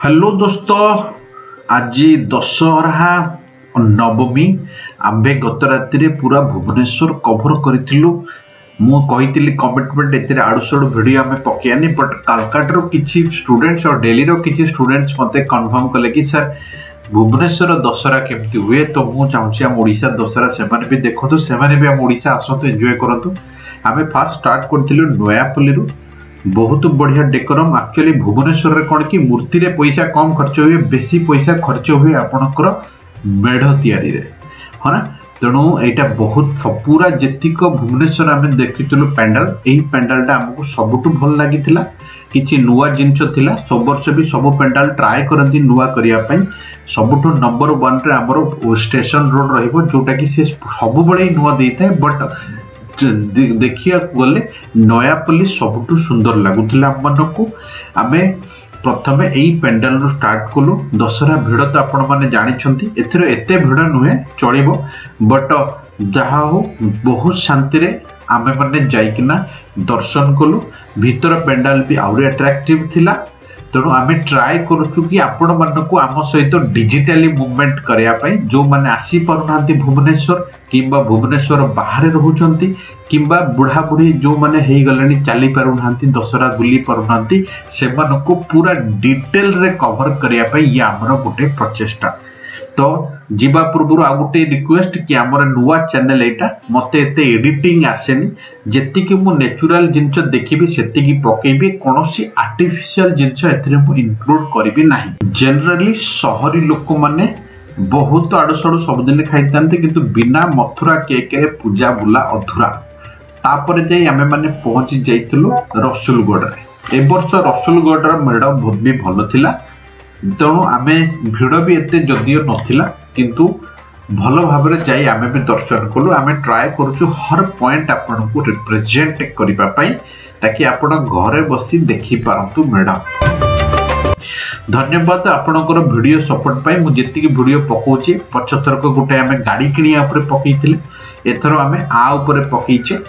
Hello दोस्तों, आज दशहरा नवमी आम्भे गत राति पूरा भुवनेश्वर कभर करूँ। मुझे कमिटमेंट एते आड़ू साड़ू भिडियो आम पकईनी बट कालकाटार किसी स्टूडेंट्स और डेली किसी स्टूडेंट्स मत कन्फर्म कले कि सर भुवनेश्वर दशहरा केमती हुए। तो मुझे चाहूँगी आम ओडिशा दशहरा से भी देखो, से भी आम ओडिशा आसतु एंजॉय करूँ। आम फास्ट स्टार्ट करूँ नयापल्ली। बहुत बढ़िया डेकोरम। एक्चुअली भुवनेश्वर रे कौन कि मूर्ति रे पैसा कम खर्च हुए, बेसी पैसा खर्च हुए आपणकर मेढ़ तैयारी रे, है ना। तेणु यहाँ बहुत पूरा जीक भुवनेश्वर आम देखीलु पेंडाल। यही पेंडालटा आमको सबुठ भल लगी, किसी नुआ जिनस थिला। सब वर्ष भी सब पेंडाल ट्राए करती नुआ करने। सबुठ नंबर 1 रे आमर स्टेशन रोड रहिबो, जोटा कि से सब बड़े नुआ देता है। बट देखिया गले नयापल्ली सबुठ सुंदर लगुला को। आम प्रथम यही पेंडाल रू स्टार्ट कलु। दशहरा भिड़ तो आपण मैंने जानते, एते भिड़ नुहे चलो, बट जहा हो बहुत शांति रे आमे मैंने जाइकिना दर्शन कलु। भीतर पेंडाल भी आउरी अट्रैक्टिव थिला। तेणु आम ट्राए करूँ कि आपण मानक आम सहित डिजिटाली मुवमेंट करने, जो मैंने आसी पारना भुवनेश्वर किंबा भुवनेश्वर बाहर रोचंती किंबा बुढ़ा बुढ़ी जो मैंने हो गले चली पारना, दशहरा बुली पारना, से पूरा डिटेल रे कवर करने ये आमर गोटे प्रचेष्टा। तो जीवा पूर्व आ गोटे रिक्वेस्ट कि आमर नुआ चैनल एटा मते एते एडिटिंग आसेनी। जेतिक मु नेचुरल जिनस देखिबी सेतिकी पकेबी, कोनोसी आर्टिफिशियल जिनस एथिरे मु इंक्लूड करिबी नाही। जनरली शहरी लोक माने बहुत आडू साडू सब दिन खाइतांते, किंतु बिना मथुरा केक रे पूजा बुला अधूरा। तापर जाई आमे माने पहुंची जाइथिलु रसुलगढ़ रे। ए वर्ष रसुलगढ़ र मेढ़ बहुत भी भलो थिला। तेणु आम भिड़ भी एते जदियो नथिला, किंतु भल भाव में जाई आमे भी दर्शन कलु। आम ट्राए करूँ हर पॉइंट आपन को रिप्रेजेंट करिबा पई, ताकि आपण घरे बसी देखि पारंतु मेढ़। धन्यवाद आपणकर वीडियो सपोर्ट पाई। मु जेतिकी वीडियो पकाउची, पछथरक गोटे आम गाड़ी किनिया ऊपर पकईथिले, एथरो आम आ ऊपर पकईचे।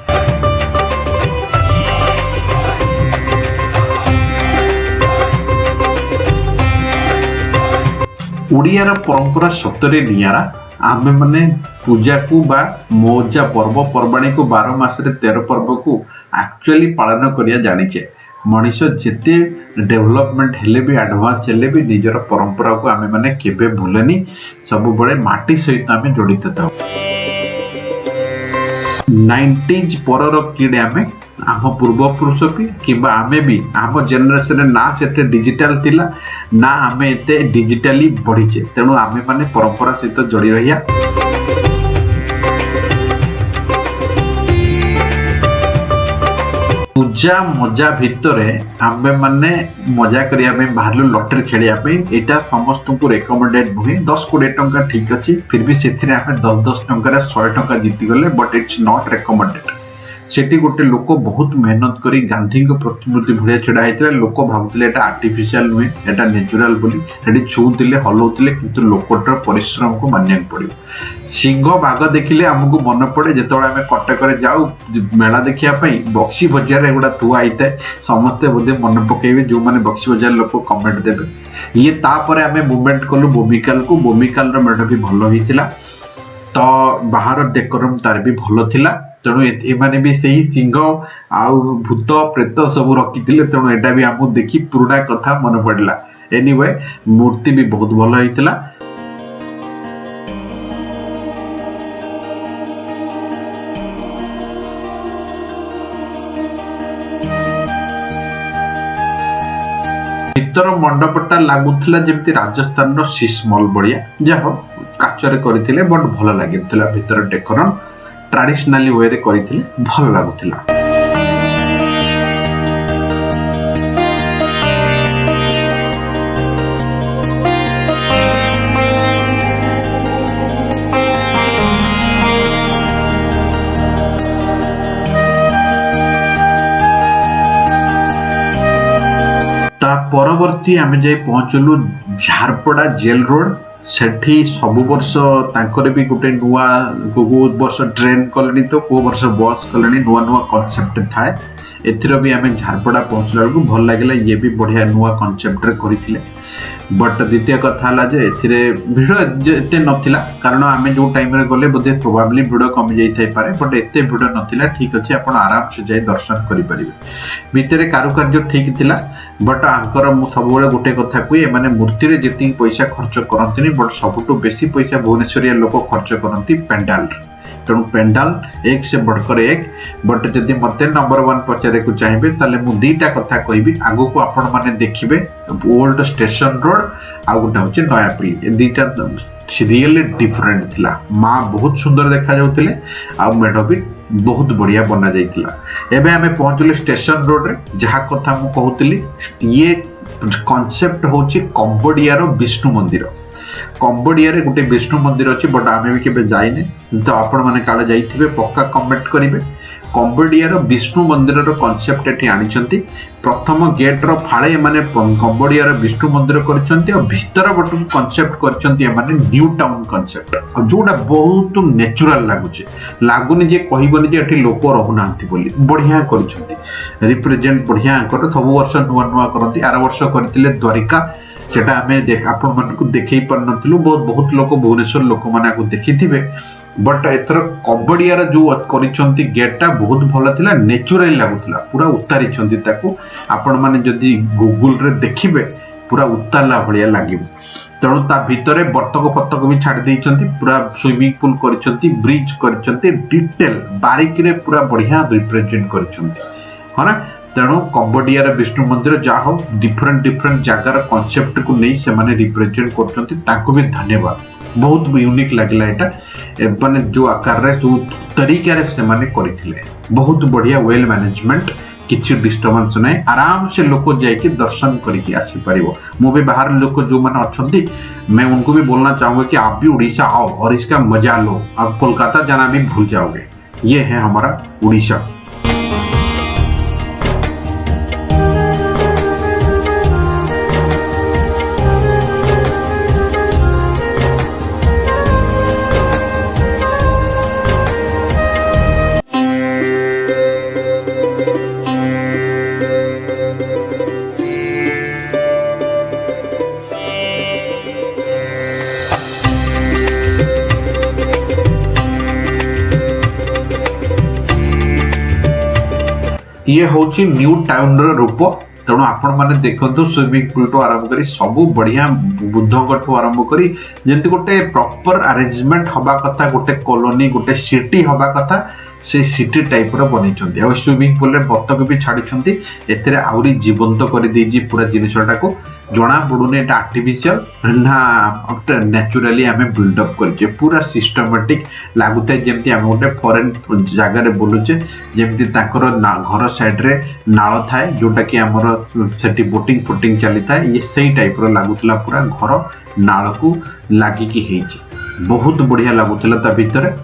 ओडियार परंपरा सतरे नियारा। आमे माने पूजा को बा मौजा पर्व पर्वाणी को 12 मासरे 13 पर्व को एक्चुअली पालन करिया जानिचे। मनीष जेते डेवलपमेंट हेले भी एडवांस हेले भी निजर परंपरा को आमे माने केबे भूलेनी। सब बड़े माटी सहित आमे जड़ित था। 90s परर किडे आमे आम पूर्वपुरुष भी किंबा आमे भी आम जेनेरेशन ना से डिजिटल थिला ना आम एते डिजिटली बढ़ीचे। तेणु आमे माने परंपरा सहित जोड़ी रहिया। पूजा मजा भितर आमे माने मजा करिया बाहर लॉटरी खेलिया। एटा समस्त को रेकमेंडेड नुहे। 10-20 टंका ठीक अच्छी, फिर भी से 10-10 टंका 100 टंका जीती गले, बट इट्स नॉट रेकमेंडेड। सेठी गोटे लोक बहुत मेहनत करी गांधी प्रतिमूर्ति भाया छड़ा होता। लोक भावुले एटा आर्टिफिशियल नुहे, एटा नेचुरल बोली। सेठी छुले हलाउले, किंतु लोकटर परिश्रम को मानिया पड़ो। सिंह बाघ देखिले आमको मन पड़े जो आम कटक जाऊ मेला देखापी। बक्सी बजार एगुड़ा थुआ होता है, समस्ते बोधे मन पकेबे जो मैंने बक्सी बजार लोक कमेंट देवे। ये तापर आम मुवमेंट कलु बोमिकाल को। बोमिकाल मेढ़ भी भल होता, तो बाहर डेकोरम तार भी भल थिला। तेणु एमाने भी सही सिंह आउ भूत प्रेत सब रखी। तेणु एटा भी आमको देखी पुराना कथा मन पड़ा। एनीवे मूर्ति भी बहुत भल होता। भीतर मंडपटा लगुला जमी राजस्थान शीशमहल बढ़िया, जहाँ काचरे करथिले, बट भल लगी भीतर डेकोरम ट्रेडिशनली वे रे करथिले, भल लगुला। ता परवर्ती आमे जाई पहुंचलु झारपड़ा जेल रोड। सेठी सब वर्ष तांकर भी गोटे नुआ को वर्ष ट्रेन कले तो को वर्ष बस कले नुआ नुआ कनसेप्ट थाए। एथिर भी आम झारपड़ा पहुँचला बेलू भल लगे, ये भी बढ़िया नुआ कनसेप्ट करते। बट द्वितीय कथा है जे एथिरे भिड़ एते नथिला कारण आमे जो टाइम रे गले बोधे प्रोबेबली भिड़ कमी जाई थाई पारे बट एते भिड़ नथिला ठीक अछि आपण आराम से जाई दर्शन करि परिबे भितरे कारुकार्य ठीक थिला बट आंकर मु सब बेले गोटे कथा कुए माने मूर्ति रे जति पैसा खर्च करंतिनी बट सबटु बेसी पैसा भुवनेश्वरिया लोक खर्च करंती पेंडाल तेणु पेंडाल एक से बढ़कर एक बट जदि मते नंबर 1 पचारे को चाहिए ताले मु दीटा कथा कहबी आगो को आपण माने देखिबे ओल्ड स्टेशन रोड आ गोटा होचे नयापल्ली ए दीटा रियली डिफरेंट थिला मां बहुत सुंदर देखा जाउतिले आ मेढ भी बहुत बढ़िया बना जाइतिला एबे हमें पहुंचले स्टेशन रोड रे जहा कथा मु कहउतिली ये कांसेप्ट होची कंबोडिया रो विष्णु मंदिर कंबोडिया रे गोटे विष्णु मंदिर अच्छी बट आमे भी केबे जाइने तो आपण माने काले जाइथिबे पक्का कमेंट करिवे कंबोडिया रो विष्णु मंदिर रो कांसेप्ट एठी आनिचंती प्रथम गेट रो फाळे माने कंबोडिया रो विष्णु मंदिर करचंती और भीतर बटु कांसेप्ट करचंती माने न्यू टाउन कांसेप्ट और जोडा बहुत नेचुरल लागुचे लागुनी जे कहिबनी जे एठी लोक रहउनांती बोली बढ़िया करचंती रिप्रेजेंट बढ़िया कर सब वर्ष नुवा नुवा करंती आर वर्ष करथिले द्वारिका सेटा हमें देख आपण मन को देखै पर नथिलु बहुत लोक भुवनेश्वर लोक माने को देखिथिबे बट एथर कंबोडिया रा जो करिसंती गेटटा बहुत भलो थिला नेचुरल लागुथिला पूरा उतारिसंती ताको आपण माने जदी गूगल रे देखिबे पूरा उतारला भलिया लागिबो तेणु ता भितरे बतक फतक भी छाड़ देइचंती पूरा स्विमिंग पूल करिसंती ब्रिज करिसंती डिटेल बारीक रे पूरा बढ़िया रिप्रेजेंट करिसंती हना तेणु कंबोडिया रे विष्णु मंदिर जा हो डिफरेंट जगार कांसेप्ट को नहीं से माने रिप्रेजेंट करचंती ताको भी धन्यवाद बहुत यूनिक लागला एटा माने जो आकार रे जो तरीका रे से माने करिथिले बहुत बढ़िया वेल मैनेजमेंट किछि डिस्टर्बेंस नै आराम से लोक जाय के दर्शन करके आसी परिबो मो भी बाहर लोक जो माने अछंती मैं उनको भी बोलना चाहूंगा कि आप भी उड़ीसा आओ और इसका मजा लो आप कोलकाता जाना भी भूल जाओगे ये है हमारा उड़ीसा ये होची न्यू टाउन रो रूप तेणु आपण माने देखंतु स्विमिंग पूल तो आरंभ करी सब बढ़िया बुद्धंगठू आरंभ करी जेंति गोटे प्रॉपर अरेंजमेंट हबा कथा गोटे कॉलोनी गोटे सिटी हबा कथा से सिटी टाइप रो बनिचंती और स्विमिंग पूल रे बतक भी छाडिचंती एतरे आउरी जीवंत करी देजी पूरा जिनिसटा को जना पड़ुनी एटा आर्टिफिशियल ना नेचुरली हमें बिल्डअप करछे पूरा सिस्टमैटिक लागुता जेमति हम गोटे फॉरेन जगह रे बोलुचे जेमति ताकर घर साइड रे नाळ थाए जोटा कि हमर सेठी बोटिंग फुटिंग चली थाए ये सही टाइप रो लागुतला पूरा घर नाळ को लागि कि हेछि बहुत बढ़िया लागुतला ता भीतर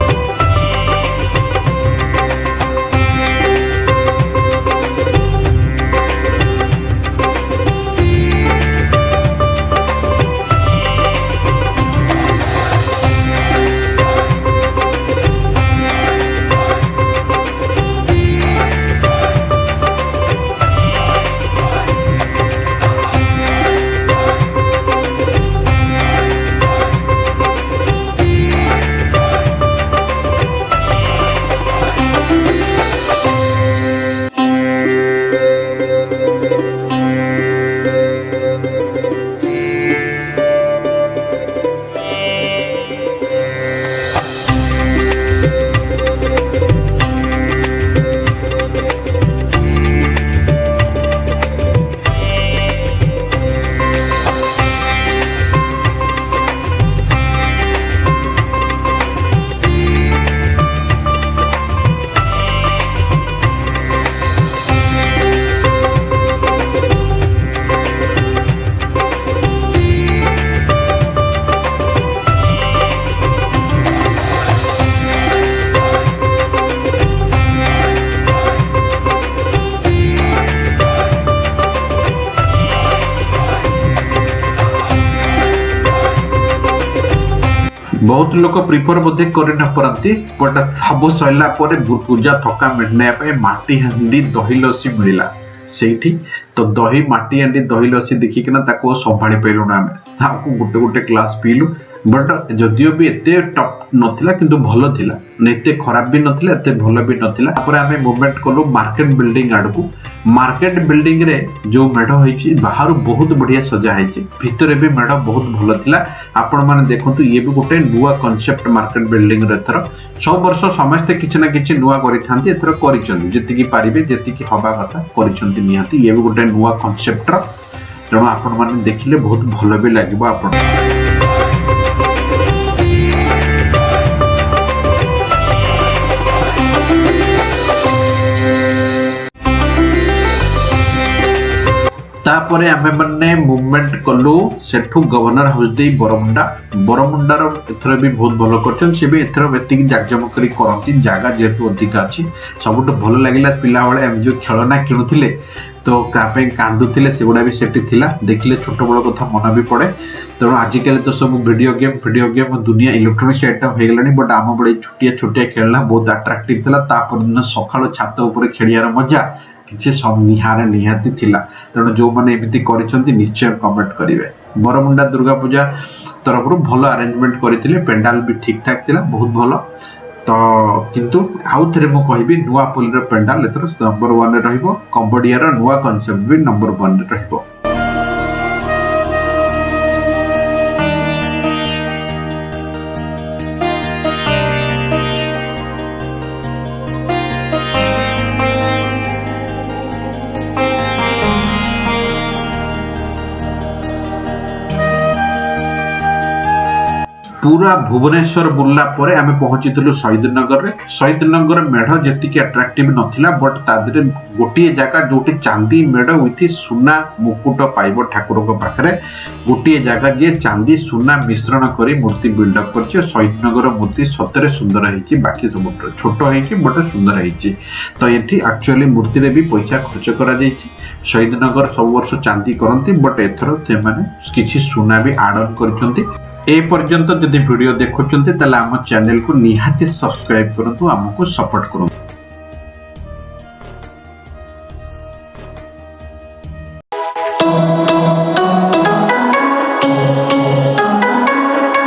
बहुत लोग प्रिफर बोधे कर न पारती बट सब सैला पूजा थका मिटने माटी हांडी दही लसी मिलला सेठी तो दही माटी आंटी दही लसी देखिकिना ताको संभाली पाइलु ना आमे गोटे गोटे ग्लास पीलु बट जदियो भी एते टप नथिला किंतु भलो थिला एते खराब भी नथिला एते भलो भी नथिला। तापर आमे मूवमेंट कलु मार्केट बिल्डिंग आडकू। मार्केट बिल्डिंग रे जो मेढ़ होईची बाहर बहुत बढ़िया सजा होईची भितरे भी मेढ़ बहुत भलो थिला। आपण माने देखंतु ये भी गोटे नुवा कांसेप्ट मार्केट बिल्डिंग रे थरो सब वर्ष समस्ते किछि ना किछि नुवा करिथांती एथरो करिचंदी जेतिकी पारिबे जेतिकी हबा कथा करिचंती निहाती ये भी गोटे नुवा कांसेप्ट रो तेणु आपण माने देखिले बहुत भलो भी लागिबो आपण। तापरे आमे माने मूवमेंट कलु सेठू गवर्नर हाउस दे बरमुंडा रो एथरे भी बहुत भलो करछन से भी एथरे बेतिक जागजमक करी करंती जागा जेतु अधिक अछि सबटु भलो लागिला पिला बेले हम जो खेलना किनुथिले तो कापे कांदुथिले सेगुडा भी सेठी थिला देखिले छोट बड़ कथा मन भी पड़े। तेणु आजिकल तो सब वीडियो गेम दुनिया इलेक्ट्रोनिक्स आइटम हो गलानी बट आम बड़े छुटिया छुटिया खेलना बहुत अट्राक्टिव थिला। तापर दिन सकाळ छात ऊपर खेलियार मजा किसी निहाती थिला। तेणु जो मैंने एमती करिसेंती निश्चय कमेंट करेंगे। बरमुंडा दुर्गा पूजा तरफ भलो अरेंजमेंट करथिले पेंडाल भी ठीक ठाक थिला बहुत भलो। तो किंतु आउ थरे मु कहबी नुआपल्ली रो पेंडाल एथर नंबर 1 रे रहइबो कंबोडिया रो नुआ कांसेप्ट भी नंबर 1 रे रहइबो। पूरा भुवनेश्वर बुल्ला परे आमे पहुंचीलु शहीद नगर मेढ़ जेतिकी अट्राक्टिव नथिला बट तादरे गोटे जगह जोटी चांदी मेढ़ विथ सुना मुकुट पाइब ठाकुर को पाखरे गोटे जगह जे चांदी सुना मिश्रण करी मूर्ति बिल्डअप करछि। शहीद नगर मूर्ति सतरे सुंदर है बाकी सब छोट है बट सुंदर है। तो ये एक्चुअली मूर्ति रे भी पैसा खर्च करा जायछि। शहीद नगर सब वर्ष चांदी करंती बट एथर से माने किछि सुना भी एड ऑन करछंती। ए पर्यंत जदि वीडियो देखुछंती ताले हम चैनल को निहाती सब्सक्राइब करंतु हमको सपोर्ट करंतु।